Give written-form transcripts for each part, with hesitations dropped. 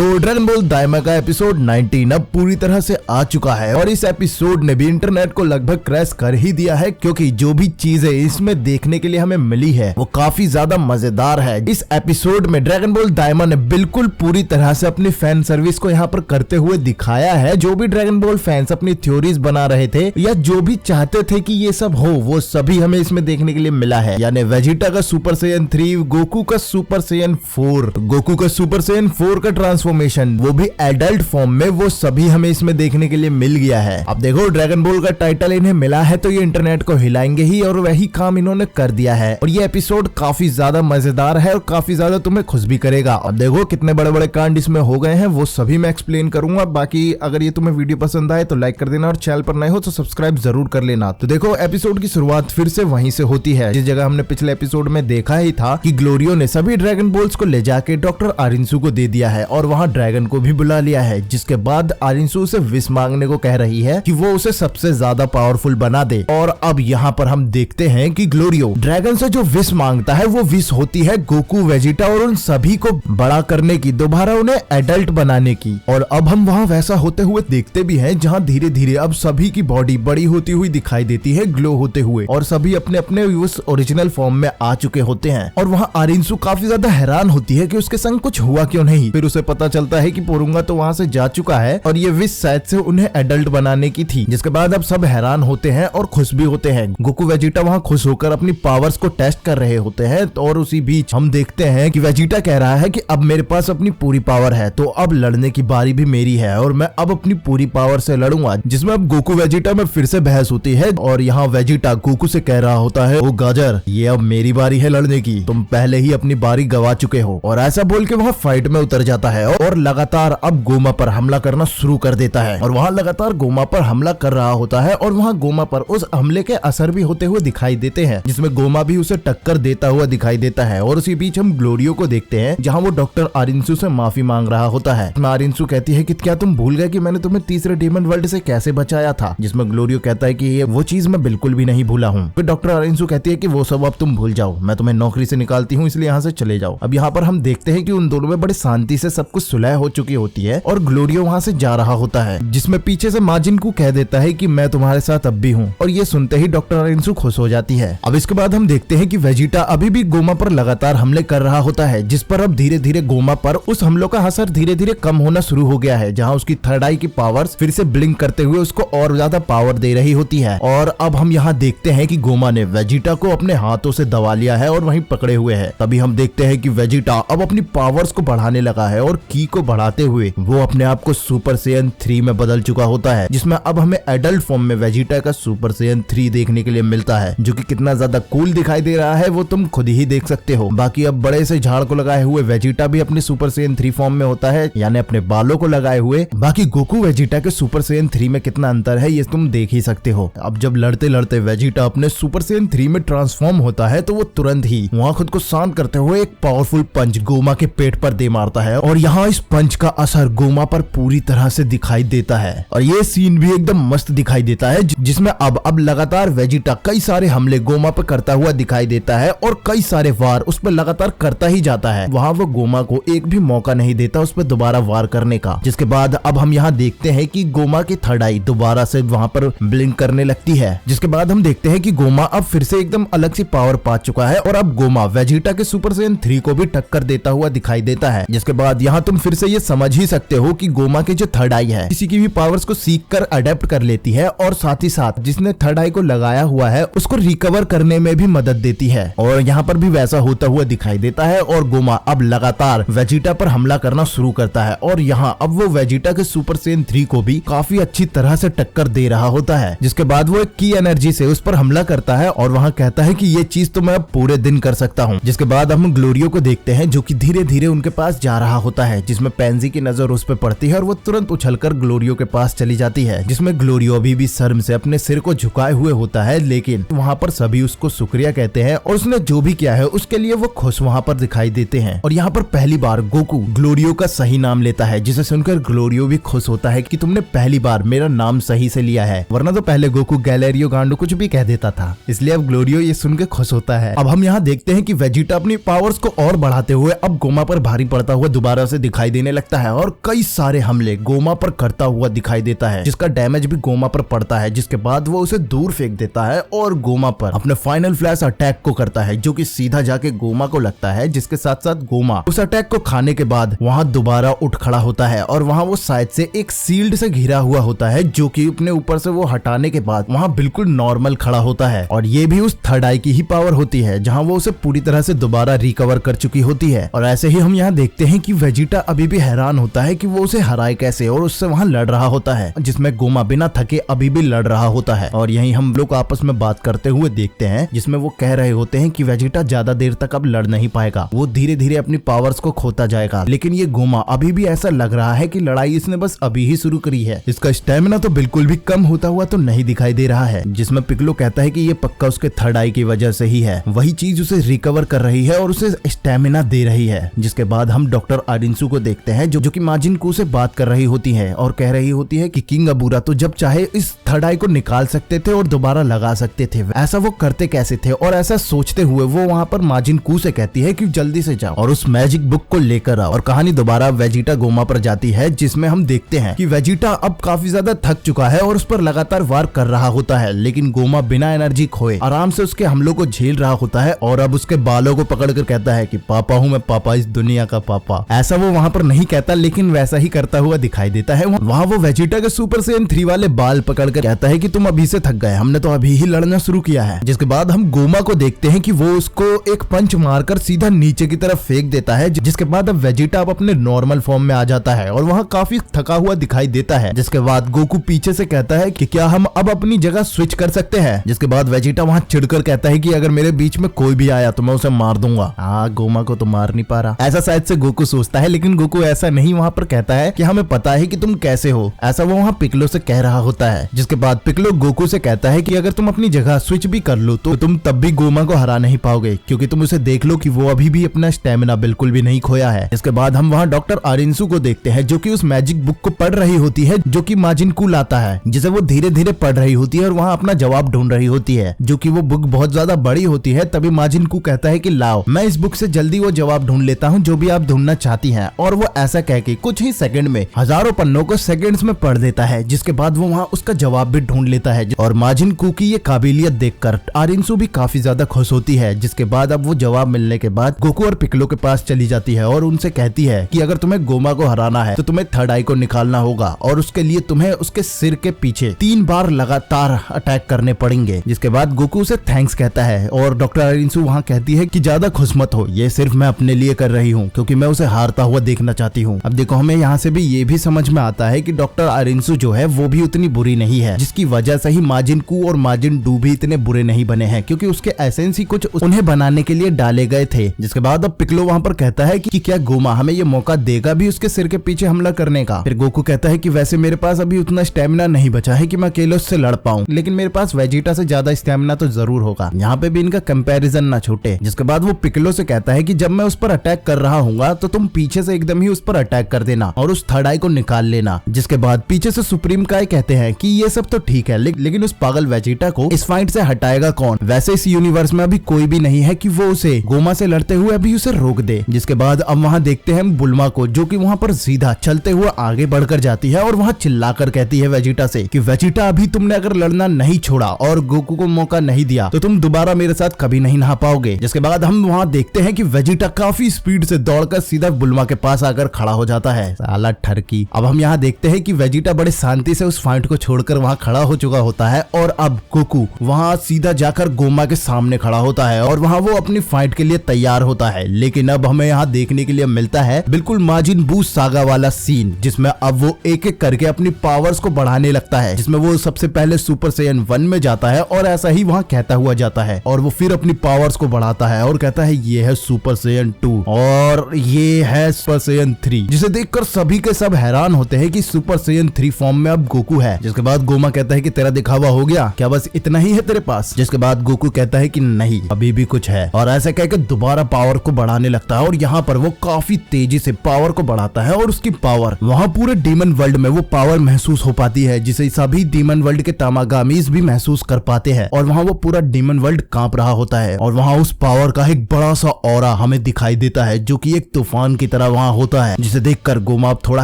तो dragon ball दाइमा का episode 19 अब पूरी तरह से आ चुका है और इस एपिसोड ने भी इंटरनेट को लगभग क्रैश कर ही दिया है, क्योंकि जो भी चीजें इसमें देखने के लिए हमें मिली है वो काफी ज्यादा मजेदार है। इस एपिसोड में ड्रैगन बॉल दाइमा ने बिल्कुल पूरी तरह से अपनी फैन सर्विस को यहाँ पर करते हुए दिखाया है। जो भी ड्रैगन बॉल फैंस अपनी थ्योरीज बना रहे थे या जो भी चाहते थे कि ये सब हो, वो सभी हमें इसमें देखने के लिए मिला है। यानी वेजिटा का सुपर सैयन 3, गोकू का सुपर सैयन 4, गोकू का सुपर सैयन 4 का ट्रांसफॉर्मेशन, वो भी एडल्ट फॉर्म में, वो सभी हमें इसमें देखने के लिए मिल गया है। अब देखो, ड्रैगन बॉल का टाइटल इन्हें मिला है तो ये इंटरनेट को हिलाएंगे ही, और वही काम इन्होंने कर दिया है। और ये एपिसोड काफी ज्यादा मजेदार है और काफी ज्यादा तुम्हें खुश भी करेगा। अब देखो कितने बड़े बड़े कांड इसमें हो गए हैं, वो सभी मैं एक्सप्लेन करूंगा। बाकी अगर ये तुम्हें वीडियो पसंद आए तो लाइक कर देना और चैनल पर नए हो तो सब्सक्राइब जरूर कर लेना। तो देखो, एपिसोड की शुरुआत फिर से वहीं से होती है जिस जगह हमने पिछले एपिसोड में देखा ही था कि ग्लोरियो ने सभी ड्रैगन बॉल्स को ले जाके डॉक्टर आरिंसू को दे दिया है और वहाँ ड्रैगन को भी बुला लिया है। जिसके बाद आरिंसू उसे विश मांगने को कह रही है कि वो उसे सबसे ज्यादा पावरफुल बना दे। और अब यहाँ पर हम देखते हैं कि ग्लोरियो ड्रैगन से जो विश मांगता है वो विश होती है गोकू, वेजिटा और उन सभी को बड़ा करने की, दोबारा उन्हें एडल्ट बनाने की। और अब हम वहाँ वैसा होते हुए देखते भी हैं जहाँ धीरे धीरे अब सभी की बॉडी बड़ी होती हुई दिखाई देती है, ग्लो होते हुए, और सभी अपने अपने उस ओरिजिनल फॉर्म में आ चुके होते हैं। और वहाँ आरिंसू काफी ज्यादा हैरान होती है कि उसके संग कुछ हुआ क्यों नहीं। फिर उसे पता चलता है कि पोरुंगा तो वहाँ से जा चुका है और ये विश शायद से उन्हें एडल्ट बनाने की थी। जिसके बाद अब सब हैरान होते हैं और खुश भी होते हैं। गोकू वेजिटा वहाँ खुश होकर अपनी पावर्स को टेस्ट कर रहे होते हैं और उसी बीच हम देखते हैं कि वेजिटा कह रहा है कि अब मेरे पास अपनी पूरी पावर है, तो अब लड़ने की बारी भी मेरी है और मैं अब अपनी पूरी पावर से लड़ूंगा। जिसमें अब गोकू वेजिटा में फिर से बहस होती है और यहाँ वेजिटा गोकू से कह रहा होता है, ओ गाजर, ये अब मेरी बारी है लड़ने की, तुम पहले ही अपनी बारी गवा चुके हो। और ऐसा बोल के वहाँ फाइट में उतर जाता है और लगातार अब गोमा पर हमला करना शुरू कर देता है। और वहाँ लगातार गोमा पर हमला कर रहा होता है और वहाँ गोमा पर उस हमले के असर भी होते हुए दिखाई देते हैं, जिसमें गोमा भी उसे टक्कर देता हुआ दिखाई देता है। और उसी बीच हम ग्लोरियो को देखते हैं जहाँ वो डॉक्टर आरिंसू से माफी मांग रहा होता है। आरिंसू कहती है कि क्या तुम भूल गए कि मैंने तुम्हें तीसरे डीमन वर्ल्ड से कैसे बचाया था। जिसमें ग्लोरियो कहता है कि ये वो चीज मैं बिल्कुल भी नहीं भूला हूँ। फिर डॉक्टर आरिंसू कहती है कि वो सब अब तुम भूल जाओ, मैं तुम्हें नौकरी से निकालती हूँ, इसलिए यहाँ से चले जाओ। अब यहाँ पर हम देखते हैं कि उन दोनों में बड़े शांति से सब कुछ सुलह हो चुकी होती है और ग्लोरियो वहाँ से जा रहा होता है, जिसमें पीछे से माजिन को कह देता है कि मैं तुम्हारे साथ अब भी हूँ। और ये सुनते ही डॉक्टर आरिंसू खुश हो जाती है। अब इसके बाद हम देखते हैं कि वेजिटा अभी भी गोमा पर लगातार हमले कर रहा होता है, जिस पर अब धीरे धीरे गोमा पर उस हमलों का असर धीरे धीरे कम होना शुरू हो गया है, जहाँ उसकी थर्ड आई की पावर्स फिर से ब्लिंक करते हुए उसको और ज्यादा पावर दे रही होती है। और अब हम यहाँ देखते हैं कि गोमा ने वेजिटा को अपने हाथों से दबा लिया है और वहीं पकड़े हुए है। तभी हम देखते हैं कि वेजिटा अब अपनी पावर्स को बढ़ाने लगा है और की को बढ़ाते हुए वो अपने आप को सुपर सैयन 3 में बदल चुका होता है, जिसमें अब हमें एडल्ट फॉर्म में वेजिटा का सुपर सैयन 3 देखने के लिए मिलता है, जो कि कितना ज्यादा कूल दिखाई दे रहा है वो तुम खुद ही देख सकते हो। बाकी अब बड़े से झाड़ को लगाए हुए वेजिटा भी अपने सुपर सैयन 3 फॉर्म में होता है, यानी अपने बालों को लगाए हुए। बाकी गोकू वेजिटा के सुपर सैयन 3 में कितना अंतर है ये तुम देख ही सकते हो। अब जब लड़ते लड़ते वेजिटा अपने सुपर सैयन 3 में ट्रांसफॉर्म होता है तो वो तुरंत ही वहाँ खुद को शांत करते हुए एक पावरफुल पंच गोमा के पेट पर दे मारता है और यहाँ इस पंच का असर गोमा पर पूरी तरह से दिखाई देता है। और ये सीन भी एकदम मस्त दिखाई देता है, जिसमें अब लगातार वेजिटा कई सारे हमले गोमा पर करता हुआ दिखाई देता है और कई सारे वार उस पर लगातार करता ही जाता है। वहाँ वो गोमा को एक भी मौका नहीं देता उस पर दोबारा वार करने का। जिसके बाद अब हम यहाँ देखते हैं कि गोमा की थर्ड आई दोबारा से वहाँ पर ब्लिंक करने लगती है। जिसके बाद हम देखते हैं कि गोमा अब फिर से एकदम अलग सी पावर पा चुका है और अब गोमा वेजिटा के सुपर सैयन 3 को भी टक्कर देता हुआ दिखाई देता है। जिसके बाद यहाँ तुम फिर से ये समझ ही सकते हो कि गोमा की जो थर्ड आई है किसी की भी पावर्स को सीख कर अडेप्ट कर लेती है और साथ ही साथ जिसने थर्ड आई को लगाया हुआ है उसको रिकवर करने में भी मदद देती है। और यहाँ पर भी वैसा होता हुआ दिखाई देता है और गोमा अब लगातार वेजिटा पर हमला करना शुरू करता है और यहाँ अब वो वेजिटा के सुपर सैयन 3 को भी काफी अच्छी तरह से टक्कर दे रहा होता है। जिसके बाद वो एक की एनर्जी से उस पर हमला करता है और वहाँ कहता है कि ये चीज तो मैं अब पूरे दिन कर सकता हूँ। जिसके बाद हम ग्लोरियो को देखते हैं जो कि धीरे धीरे उनके पास जा रहा होता है, जिसमें पेंजी की नजर उस पर पड़ती है और वो तुरंत उछलकर ग्लोरियो के पास चली जाती है। जिसमें ग्लोरियो अभी भी शर्म से अपने सिर को झुकाए हुए होता है, लेकिन वहाँ पर सभी उसको शुक्रिया कहते हैं और उसने जो भी किया है उसके लिए वो खुश वहाँ पर दिखाई देते हैं। और यहाँ पर पहली बार गोकू ग्लोरियो का सही नाम लेता है, जिसे सुनकर ग्लोरियो भी खुश होता है कि तुमने पहली बार मेरा नाम सही से लिया है, वरना तो पहले गोकू गैलेरियो गांडो कुछ भी कह देता था। इसलिए अब ग्लोरियो ये सुनकर खुश होता है। अब हम यहाँ देखते हैं कि वेजिटा अपनी पावर्स को और बढ़ाते हुए अब गोमा पर भारी पड़ता हुआ दोबारा से दिखाई दिखाई देने लगता है और कई सारे हमले गोमा पर करता हुआ दिखाई देता है, जिसका डैमेज भी गोमा पर पड़ता है। जिसके बाद वो उसे दूर फेंक देता है और गोमा पर अपने फाइनल फ्लैश अटैक को करता है, जो कि सीधा जाके गोमा को लगता है। जिसके साथ साथ गोमा उस अटैक को खाने के बाद वहाँ दोबारा उठ खड़ा होता है और वहाँ वो साइड से एक सील्ड से घिरा हुआ होता है, जो कि अपने ऊपर से वो हटाने के बाद वहाँ बिल्कुल नॉर्मल खड़ा होता है। और ये भी उस थर्ड आई की ही पावर होती है, जहाँ वो उसे पूरी तरह से दोबारा रिकवर कर चुकी होती है। और ऐसे ही हम यहाँ देखते हैं कि वेजिटा अभी भी हैरान होता है कि वो उसे हराए कैसे, और उससे वहाँ लड़ रहा होता है, जिसमें गोमा बिना थके अभी भी लड़ रहा होता है। और यही हम लोग आपस में बात करते हुए देखते हैं, जिसमें वो कह रहे होते हैं कि वेजिटा ज्यादा देर तक अब लड़ नहीं पाएगा, वो धीरे धीरे अपनी पावर्स को खोता जाएगा। लेकिन ये गोमा अभी भी ऐसा लग रहा है कि लड़ाई इसने बस अभी ही शुरू करी है, इसका स्टेमिना तो बिल्कुल भी कम होता हुआ तो नहीं दिखाई दे रहा है। जिसमें पिक्लो कहता है कि ये पक्का उसके थर्ड आई की वजह से ही है, वही चीज उसे रिकवर कर रही है और उसे स्टेमिना दे रही है। जिसके बाद हम डॉक्टर आरिंसु को देखते हैं, जो कि माजिन कू से बात कर रही होती है और कह रही होती है कि किंग अबूरा तो जब चाहे इस थर्ड आई को निकाल सकते थे और दोबारा लगा सकते थे, ऐसा वो करते कैसे थे। और ऐसा सोचते हुए वो वहाँ पर माजिन कू से कहती है कि जल्दी से जाओ और उस मैजिक बुक को लेकर आओ। और कहानी दोबारा वेजिटा गोमा पर जाती है, जिसमें हम देखते हैं कि वेजिटा अब काफी ज्यादा थक चुका है और उस पर लगातार वार कर रहा होता है, लेकिन गोमा बिना एनर्जी खोए आराम से उसके हमलों को झेल रहा होता है और अब उसके बालों को पकड़कर कहता है कि पापा हूँ मैं, पापा इस दुनिया का पापा। ऐसा वो वहाँ पर नहीं कहता, लेकिन वैसा ही करता हुआ दिखाई देता है। वहाँ वो वेजिटा के सुपर सेयन 3 वाले बाल पकड़कर कहता है कि तुम अभी से थक गए, हमने तो अभी ही लड़ना शुरू किया है। जिसके बाद हम गोमा को देखते हैं कि वो उसको एक पंच मारकर सीधा नीचे की तरफ फेंक देता है। जिसके बाद अब वेजिटा अब अपने नॉर्मल फॉर्म में आ जाता है और वहाँ काफी थका हुआ दिखाई देता है। जिसके बाद गोकू पीछे से कहता है कि क्या हम अब अपनी जगह स्विच कर सकते हैं। जिसके बाद वेजिटा वहाँ चिढ़कर कहता है कि अगर मेरे बीच में कोई भी आया तो मैं उसे मार दूंगा। हाँ, गोमा को तो मार नहीं पा रहा, ऐसा शायद से गोकू सोचता है, लेकिन गोकू ऐसा नहीं वहाँ पर कहता है कि हमें पता है कि तुम कैसे हो, ऐसा वो वहाँ पिक्लो से कह रहा होता है। जिसके बाद पिक्लो गोकू से कहता है कि अगर तुम अपनी जगह स्विच भी कर लो तो तुम तब भी गोमा को हरा नहीं पाओगे, क्योंकि तुम उसे देख लो कि वो अभी भी अपना स्टेमिना बिल्कुल भी नहीं खोया है। इसके बाद हम वहाँ डॉक्टर आरिंसु को देखते हैं, जो कि उस मैजिक बुक को पढ़ रही होती है, जो कि माजिन कू लाता है, जिसे वो धीरे धीरे पढ़ रही होती है और वहाँ अपना जवाब ढूंढ रही होती है, जो कि वो बुक बहुत ज्यादा बड़ी होती है। तभी माजिन कू कहता है कि लाओ, मैं इस बुक से जल्दी वो जवाब ढूंढ लेता हूँ जो भी आप ढूंढना चाहती हैं। और वो ऐसा कह के कुछ ही सेकंड में हजारों पन्नों को सेकंड्स में पढ़ देता है। जिसके बाद वो वहाँ उसका जवाब भी ढूंढ लेता है और माजिन कू की ये काबिलियत देखकर आरिंसु भी काफी ज्यादा खुश होती है। जिसके बाद अब वो जवाब मिलने के बाद गोकू और पिक्लो के पास चली जाती है और उनसे कहती है कि अगर तुम्हें गोमा को हराना है तो तुम्हें थर्ड आई को निकालना होगा और उसके लिए तुम्हें उसके सिर के पीछे 3 बार लगातार अटैक करने पड़ेंगे। जिसके बाद गोकू उसे थैंक्स कहता है और डॉक्टर आरिंसु वहाँ कहती है कि ज्यादा खुश मत हो, ये सिर्फ मैं अपने लिए कर रही हूँ, क्योंकि मैं उसे हारता हुआ देखना चाहती हूँ। अब देखो, हमें यहाँ से भी ये भी समझ में आता है कि डॉक्टर आरिंसु जो है वो भी उतनी बुरी नहीं है, जिसकी वजह से ही माजिन कू और माजिन डू भी इतने बुरे नहीं बने हैं, क्योंकि उसके एसेंस ही कुछ उन्हें बनाने के लिए डाले गए थे। जिसके बाद अब पिक्लो वहाँ पर कहता है कि क्या गोमा हमें ये मौका देगा भी उसके सिर के पीछे हमला करने का। फिर गोकू कहता है कि वैसे मेरे पास अभी उतना स्टेमिना नहीं बचा है कि मैं अकेले उससे लड़ पाऊं, लेकिन मेरे पास वेजिटा से ज्यादा स्टेमिना तो जरूर होगा। यहाँ पे भी इनका कंपैरिजन ना छूटे। जिसके बाद वो पिक्लो से कहता है कि जब मैं उस पर अटैक कर रहा हूँ तो तुम पीछे से एकदम ही उस पर अटैक कर देना और उस थर्ड आई को निकाल लेना। जिसके बाद पीछे से सुप्रीम काय कहते हैं कि ये सब तो ठीक है, लेकिन उस पागल वेजिटा को इस फाइट से हटाएगा कौन। वैसे इस यूनिवर्स में अभी कोई भी नहीं है कि वो उसे गोमा से लड़ते हुए अभी उसे रोक दे। जिसके बाद अब वहाँ देखते हैं बुल्मा को, जो कि वहाँ पर सीधा चलते हुए आगे बढ़कर जाती है और वहाँ चिल्लाकर कहती है वेजिटा से कि वेजिटा, अभी तुमने अगर लड़ना नहीं छोड़ा और गोकू को मौका नहीं दिया तो तुम दोबारा मेरे साथ कभी नहीं नहा पाओगे। जिसके बाद हम वहाँ देखते हैं कि वेजिटा काफी स्पीड से दौड़कर सीधा बुल्मा के पास आकर खड़ा हो जाता है। साला ठरकी। अब हम यहाँ देखते हैं कि वेजिटा बड़े शांति से उस फाइट को छोड़कर वहाँ खड़ा हो चुका होता है और अब गोकू वहाँ सीधा जाकर गोमा के सामने खड़ा होता है और वहाँ वो अपनी फाइट के लिए तैयार होता है। लेकिन अब हमें यहाँ देखने के लिए मिलता है बिल्कुल माजिन बू सागा वाला सीन, जिसमें अब वो एक एक करके अपनी पावर्स को बढ़ाने लगता है, जिसमें वो सबसे पहले सुपर सेयन 1 में जाता है और ऐसा ही वहाँ कहता हुआ जाता है और वो फिर अपनी पावर्स को बढ़ाता है और कहता है ये है सुपर सेयन 2 और ये है सुपर सेयन 3, जिसे देखकर सभी के सब हैरान होते हैं कि सुपर सेयन 3 फॉर्म में अब गोकू है। जिसके बाद गोमा कहता है कि तेरा दिखावा हो गया क्या, बस इतना ही है तेरे पास। जिसके बाद गोकू कहता है कि नहीं, अभी भी कुछ है और ऐसा कहकर दोबारा पावर को बढ़ाने लगता है और यहाँ पर वो काफी तेजी से पावर को बढ़ाता है और उसकी पावर वहाँ पूरे डीमन वर्ल्ड में वो पावर महसूस हो पाती है, जिसे सभी डीमन वर्ल्ड के तामागामीज भी महसूस कर पाते हैं और वहाँ वो पूरा डीमन वर्ल्ड कांप रहा होता है और वहाँ उस पावर का एक बड़ा सा ऑरा हमें दिखाई देता है, जो कि एक तूफान की तरह वहाँ वहाँ होता है, जिसे देखकर गोमा अब थोड़ा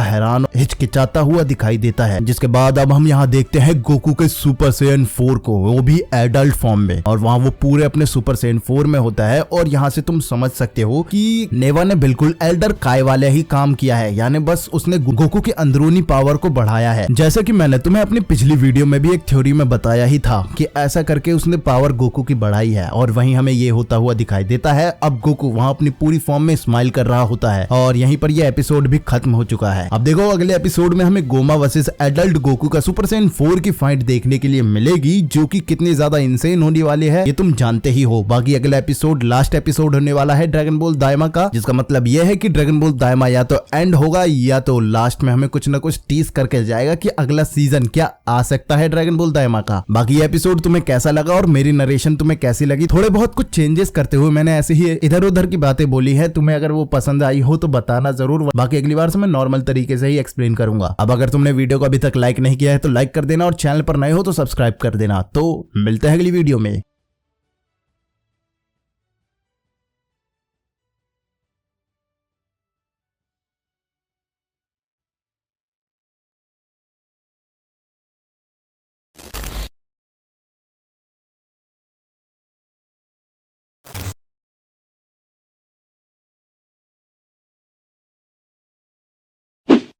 हैरान हिचकिचाता हुआ दिखाई देता है। जिसके बाद अब हम यहाँ देखते हैं गोकू के सुपर सैयन 4 को, वो भी एडल्ट फॉर्म में, और वहाँ वो पूरे अपने सुपर सैयन 4 में होता है। और यहाँ से तुम समझ सकते हो कि नेवा ने बिल्कुल एल्डर काय वाले ही काम किया है, यानी बस उसने गोकू की अंदरूनी पावर को बढ़ाया है। जैसा कि मैंने तुम्हें अपनी पिछली वीडियो में भी एक थ्योरी में बताया ही था कि ऐसा करके उसने पावर गोकू की बढ़ाई है, और वहीं हमें ये होता हुआ दिखाई देता है। अब गोकू वहाँ अपनी पूरी फॉर्म में स्माइल कर रहा होता है, और यहीं पर यह एपिसोड भी खत्म हो चुका है। अब देखो अगले एपिसोड में हमें गोमा वर्सेस एडल्ट गोकू का सुपर सैयन 4 की फाइट देखने के लिए मिलेगी, जो कि कितनी ज्यादा इंसेन होने वाली है ये तुम जानते ही हो। बाकी अगला एपिसोड लास्ट एपिसोड होने वाला है ड्रैगन बॉल दाइमा का, जिसका मतलब यह है कि ड्रैगन बॉल दाइमा या तो एंड होगा या तो लास्ट में हमें कुछ ना कुछ टीज करके जाएगा कि अगला सीजन क्या आ सकता है ड्रैगन बॉल दाइमा का। बाकी ये एपिसोड तुम्हें कैसा लगा और मेरी नरेशन तुम्हें कैसी लगी? थोड़े बहुत कुछ चेंजेस करते हुए मैंने ऐसे ही इधर उधर की बातें बोली है, तुम्हें अगर वो पसंद आई हो तो बताना जरूर। बाकी अगली बार से मैं नॉर्मल तरीके से ही एक्सप्लेन करूंगा। अब अगर तुमने वीडियो को अभी तक लाइक नहीं किया है तो लाइक कर देना, और चैनल पर नए हो तो सब्सक्राइब कर देना। तो मिलते हैं अगली वीडियो में।